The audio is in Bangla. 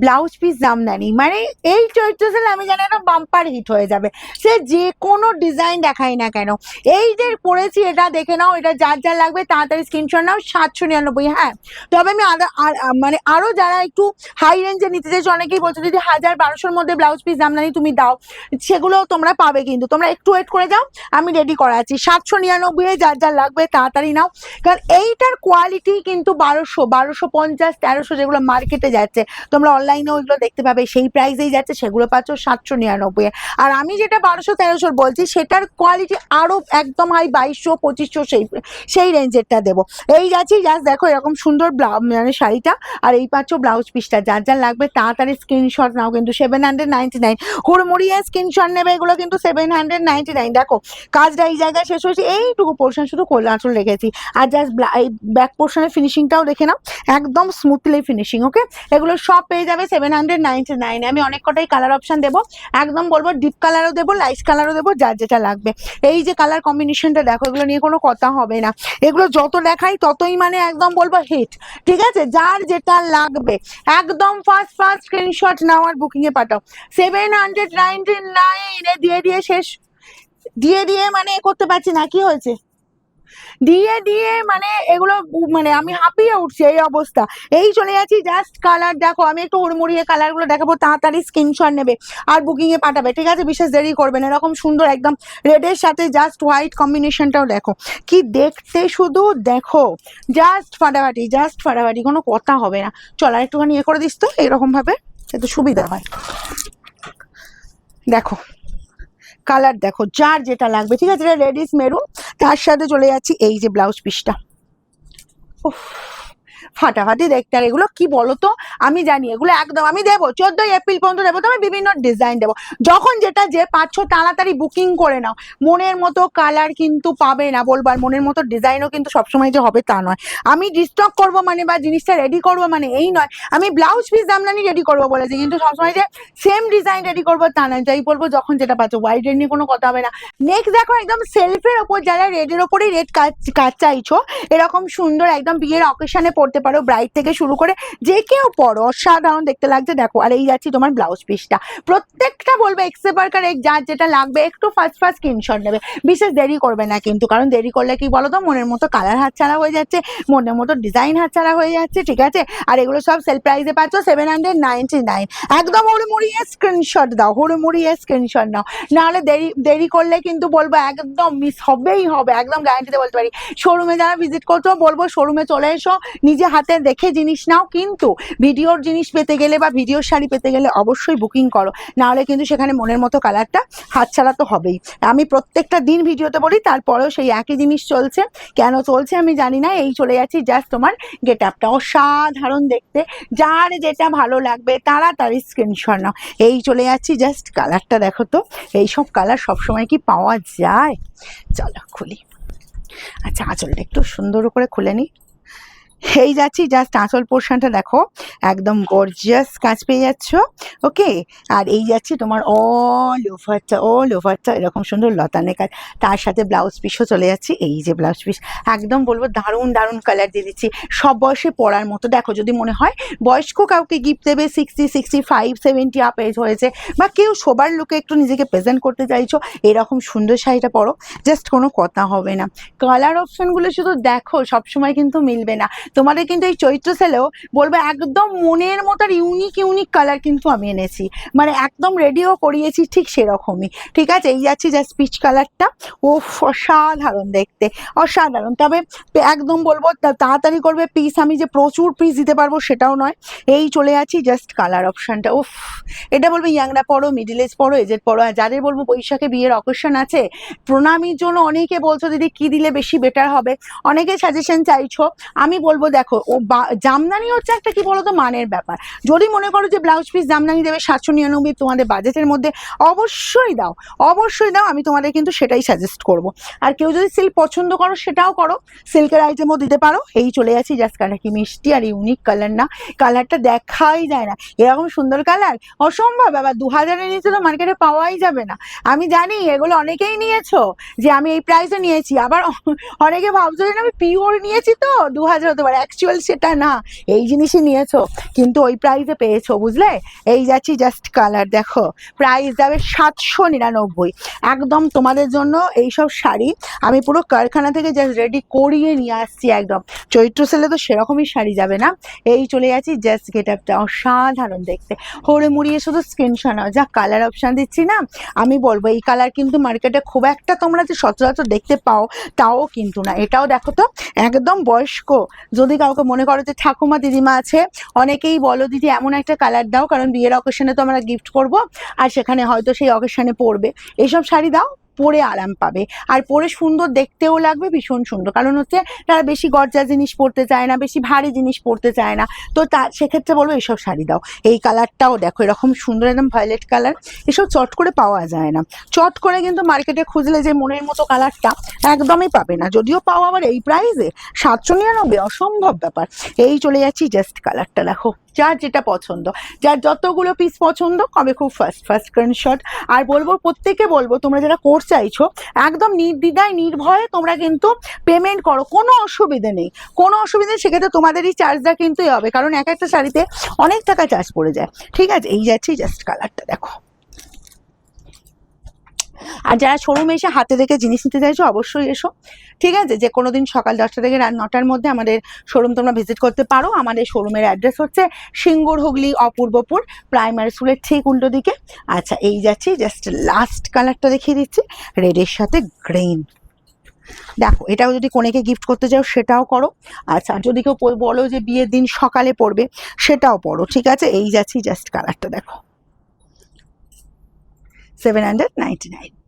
ব্লাউজ পিস জামদানি, মানে এই চৈত্র সেল আমি জানি একটা বাম্পার হিট হয়ে যাবে, সে যে কোনো ডিজাইন দেখাই না কেন। এই যে পরেছি এটা দেখে নাও, এটা যার যার লাগবে তাড়াতাড়ি স্ক্রিনশট নাও। 799। হ্যাঁ, তবে আমি মানে আরো যারা একটু হাই রেঞ্জে নিতে চাইছো, অনেকেই বলছো যদি 1000-1200-র মধ্যে ব্লাউজ পিস জামদানি তুমি দাও, সেগুলো তোমরা পাবে, কিন্তু তোমরা একটু ওয়েট করে যাও, আমি রেডি করা আছি। 799 যার যার লাগবে তাড়াতাড়ি নাও, কারণ এইটার কোয়ালিটি কিন্তু 1250, 1300 যেগুলো মার্কেটে যাচ্ছে, তোমরা অনলাইনেও এগুলো দেখতে পাবে, সেই প্রাইসেই যাচ্ছে, সেগুলো পাচ্ছ 799। আর আমি যেটা 1200-1300 বলছি সেটার কোয়ালিটি আরো একদম হাই 2200-2500 সেই রেঞ্জেরটা দেবো। এই যাচ্ছি, জাস্ট দেখো এরকম সুন্দর মানে শাড়িটা, আর এই পাচ্ছ ব্লাউজ পিসটা। যার যার লাগবে তাড়াতাড়ি স্ক্রিনশট নাও, কিন্তু 799 হুড়মুড়িয়ে স্ক্রিনশট নেবে, এগুলো কিন্তু 799। দেখো কাজটা এই জায়গায় শেষ হয়েছে, এইটুকু পোর্শন শুধু কোল আঁচল রেখেছি, আর জাস্ট এই ব্যাক পোর্শনের ফিনিশিংটাও দেখে নাও, একদম স্মুথলি ফিনিশিং। ওকে, এগুলো সব পেয়ে যাবে 799। আমি অনেক কটাই কালার অপশন দেবো, একদম বলবো ডিপ কালারও দেবো, লাইট কালারও দেবো, যার যেটা লাগবে। এই যে কালার কম্বিনেশনটা দেখো, এগুলো নিয়ে কোনো কথা হবে না, এগুলো যত দেখাই ততই মানে একদম বলবো হিট। ঠিক আছে, যার যেটা লাগবে একদম ফার্স্ট স্ক্রিনশট নাও আর বুকিং এ পাঠাও। 799 দিয়ে শেষ, দিয়ে মানে করতে পারছি না, কি হয়েছে, দিয়ে মানে এগুলো মানে আমি হাঁপিয়ে উঠছি এই অবস্থা। এই চলে যাচ্ছি, জাস্ট কালার দেখো, আমি একটু হুড়মুড়িয়ে কালারগুলো দেখাবো, তাড়াতাড়ি স্ক্রিনশট নেবে আর বুকিং এ পাঠাবে। ঠিক আছে, বিশেষ দেরি করবে না। এরকম সুন্দর একদম রেডের সাথে জাস্ট হোয়াইট কম্বিনেশনটাও দেখো কি দেখতে, শুধু দেখো জাস্ট ফাটাফাটি, কোনো কথা হবে না। চল আর একটুখানি করে দিস তো, এরকম ভাবে একটু সুবিধা হয়। দেখো কালার দেখো, যার যেটা লাগবে। ঠিক আছে, রেডিস মেরুন, তার সাথে চলে যাচ্ছি এই যে ব্লাউজ পিসটা, ফাটাফাটি দেখতে। আর এগুলো কি বলতো, আমি জানি এগুলো একদম আমি দেবো 14 এপ্রিল পর্যন্ত দেবো, তো আমি বিভিন্ন ডিজাইন দেবো। যখন যেটা যে পাচ্ছ তাড়াতাড়ি বুকিং করে নাও, মনের মতো কালার কিন্তু পাবে না বলবো, আর মনের মতো ডিজাইনও কিন্তু সবসময় যে হবে তা নয়। আমি রিস্টক করবো মানে বা জিনিসটা রেডি করবো মানে এই নয় আমি ব্লাউজ পিস জামদানি রেডি করবো বলেছি, কিন্তু সবসময় যে সেম ডিজাইন রেডি করবো তা নয়। যাই বলবো যখন যেটা পাচ্ছ, হোয়াইট রেড নিয়ে কোনো কথা হবে না। নেক্সট দেখো, একদম সেলফের ওপর, যারা রেডের ওপরেই রেড কাজ চাইছো, এরকম সুন্দর একদম বিয়ের অকেশনে পড়তে পারো, ব্রাইড থেকে শুরু করে যে কেউ পড়ো, অসাধারণ দেখতে লাগছে। দেখো, আর এই যাচ্ছি তোমার ব্লাউজ পিসটা, প্রত্যেকটা বলবে এক্সেপারকার যার যেটা লাগবে একটু ফার্স্ট স্ক্রিনশট নেবে, বিশেষ দেরি করবে না কিন্তু, কারণ দেরি করলে কি বলো তো, মনের মতো কালার হাতছাড়া হয়ে যাচ্ছে, মনের মতো ডিজাইন হাতছাড়া হয়ে যাচ্ছে। ঠিক আছে, আর এগুলো সব সেল প্রাইসে পাচ্ছ 799। একদম হুড়মুড়িয়ে স্ক্রিনশট দাও, হুড়মুড়িয়ে স্ক্রিনশট নাও, নাহলে দেরি করলে কিন্তু বলবো একদম মিস হবেই হবে, একদম গ্যারান্টিতে বলতে পারি। শোরুমে যারা ভিজিট করছো বলবো শোরুমে চলে এসো, নিজে হাতে দেখে জিনিস নাও, কিন্তু ভিডিওর জিনিস পেতে গেলে বা ভিডিওর শাড়ি পেতে গেলে অবশ্যই বুকিং করো, নাহলে কিন্তু সেখানে মনের মতো কালারটা হাতছাড়া তো হবেই। আমি প্রত্যেকটা দিন ভিডিওতে বলি, তারপরেও সেই একই জিনিস চলছে, কেন চলছে আমি জানি না। এই চলে যাচ্ছি, জাস্ট তোমার গেট আপটা অসাধারণ দেখতে, যার যেটা ভালো লাগবে তাড়াতাড়ি স্ক্রিনশট নাও। এই চলে যাচ্ছি, জাস্ট কালারটা দেখো তো, এইসব কালার সবসময় কি পাওয়া যায়? চলো খুলি। আচ্ছা, আঁচলটা একটু সুন্দর করে খুলে নিই। এই যাচ্ছি, জাস্ট আঁচল পোর্শনটা দেখো, একদম গর্জিয়াস কাজ পেয়ে যাচ্ছ। ওকে, আর এই যাচ্ছি তোমার অল ওভারটা এরকম সুন্দর লতানে কাজ, তার সাথে ব্লাউজ পিসও চলে যাচ্ছি। এই যে ব্লাউজ পিস, একদম বলবো দারুণ কালার দিয়ে দিচ্ছি, সব বয়সে পরার মতো। দেখো, যদি মনে হয় বয়স্ক কাউকে গিফট দেবে, 60, 65, 70 আপ এজ হয়েছে, বা কেউ সবার লুকে একটু নিজেকে প্রেজেন্ট করতে চাইছো, এরকম সুন্দর শাড়িটা পরো, জাস্ট কোনো কথা হবে না। কালার অপশনগুলো শুধু দেখো, সবসময় কিন্তু মিলবে না তোমাদের, কিন্তু এই চৈত্র সেলেও বলবো একদম মনের মতো ইউনিক কালার কিন্তু আমি এনেছি, মানে একদম রেডিও করিয়েছি ঠিক সেরকমই। ঠিক আছে, এই যাচ্ছি জাস্ট পিচ কালারটা, ও অসাধারণ দেখতে, অসাধারণ। তবে একদম বলবো তাড়াতাড়ি করবে পিস, আমি যে প্রচুর পিস দিতে পারবো সেটাও নয়। এই চলে যাচ্ছি, জাস্ট কালার অপশনটা, উফ, এটা বলবো ইয়াংরা পড়ো, মিডিল এজ পড়ো, এজেড পড়ো, আর যাদের বলবো বৈশাখে বিয়ের অকেশন আছে, প্রণামীর জন্য অনেকে বলছো দিদি কি দিলে বেশি বেটার হবে, অনেকে সাজেশন চাইছো। আমি বলবো দেখো, ও জামদানি হচ্ছে একটা কি বলতো মানের ব্যাপার। যদি মনে করো যে ব্লাউজ পিস জামদানি দেবে 799 তোমাদের বাজেটের মধ্যে, অবশ্যই দাও, আমি তোমাদের কিন্তু সেটাই সাজেস্ট করব। আর কেউ যদি সিল্ক পছন্দ করো সেটাও করো, সিল্কের আইটেমও দিতে পারো। এই চলে যাচ্ছি, জাস্ট কালার কি মিষ্টি আর ইউনিক কালার না, কালারটা দেখাই যায় না, এরকম সুন্দর কালার অসম্ভব। আবার 2000-এর নিচে তো মার্কেটে পাওয়াই যাবে না। আমি জানি এগুলো অনেকেই নিয়েছো, যে আমি এই প্রাইসে নিয়েছি, আবার অনেকে ভাবছো যে আমি পিওর নিয়েছি তো 2000, হতে পারে, অ্যাকচুয়াল সেটা না, এই জিনিসই নিয়েছো কিন্তু ওই প্রাইসে পেয়েছো, বুঝলে? এই যাচ্ছি জাস্ট কালার দেখো, প্রাইস যাবে 799। একদম তোমাদের জন্য এইসব শাড়ি আমি পুরো কারখানা থেকে জাস্ট রেডি করিয়ে নিয়ে আসছি একদম। চৈত্র সেলে তো সেরকমই শাড়ি যাবে না। এই চলে যাচ্ছি জাস্ট গেট আপটা অসাধারণ দেখতে, হরে মুড়িয়ে শুধু স্ক্রিনশট নাও। যা কালার অপশান দিচ্ছি না, আমি বলবো এই কালার কিন্তু মার্কেটে খুব একটা তোমরা যে সচরাচর দেখতে পাও তাও কিন্তু না। এটাও দেখো তো একদম বয়স্ক, যদি কাউকে মনে করো যে ঠাকুমা দিদিমা আছে, অনেকেই বলো দিদি এমন একটা কালার দাও, কারণ বিয়ের অকেশনে তো আমরা গিফট করব আর সেখানে হয়তো সেই অকেশনে পরবে, এইসব শাড়ি দাও, পরে আরাম পাবে আর পরে সুন্দর দেখতেও লাগবে, ভীষণ সুন্দর। কারণ হচ্ছে তারা বেশি গর্জা জিনিস পরতে চায় না, বেশি ভারী জিনিস পরতে চায় না, তো তার সেক্ষেত্রে বলবো এইসব শাড়ি দাও। এই কালারটাও দেখো এরকম সুন্দর, একদম ভায়োলেট কালার, এসব চট করে পাওয়া যায় না। চট করে কিন্তু মার্কেটে খুঁজলে যে মনের মতো কালারটা একদমই পাবে না, যদিও পাও আবার এই প্রাইসে 799, অসম্ভব ব্যাপার। এই চলে যাচ্ছি জাস্ট কালারটা দেখো, যার যেটা পছন্দ, যার যতগুলো পিস পছন্দ কবে খুব ফার্স্ট স্ক্রিনশট। আর বলবো প্রত্যেকে বলবো তোমরা যারা কোর্স চাইছো একদম নির্দ্বিধায় নির্ভয়ে তোমরা কিন্তু পেমেন্ট করো, কোনো অসুবিধে নেই, কোনো অসুবিধা নেই। সেক্ষেত্রে তোমাদেরই চার্জটা কিন্তু হবে, কারণ এক একটা শাড়িতে অনেক টাকা চার্জ পড়ে যায়। ঠিক আছে, এই যাচ্ছি জাস্ট কালারটা দেখো। আর যারা শোরুমে এসে হাতে দেখে জিনিস নিতে চাইছো অবশ্যই এসো, ঠিক আছে? যে কোনো দিন সকাল 10টা থেকে রাত 9টার মধ্যে আমাদের শোরুম তোমরা ভিজিট করতে পারো। আমাদের শোরুমের অ্যাড্রেস হচ্ছে সিঙ্গুর, হুগলি, অপূর্বপুর প্রাইমারি স্কুলের ঠিক উল্টো দিকে। আচ্ছা, এই যাচ্ছি জাস্ট লাস্ট কালারটা দেখিয়ে দিচ্ছি, রেডের সাথে গ্রিন। দেখো এটাও যদি কোনেকে গিফট করতে চাও সেটাও করো। আচ্ছা, যদি কেউ বলো যে বিয়ের দিন সকালে পরবে সেটাও পরো, ঠিক আছে? এই যাচ্ছি জাস্ট কালারটা দেখো, 799।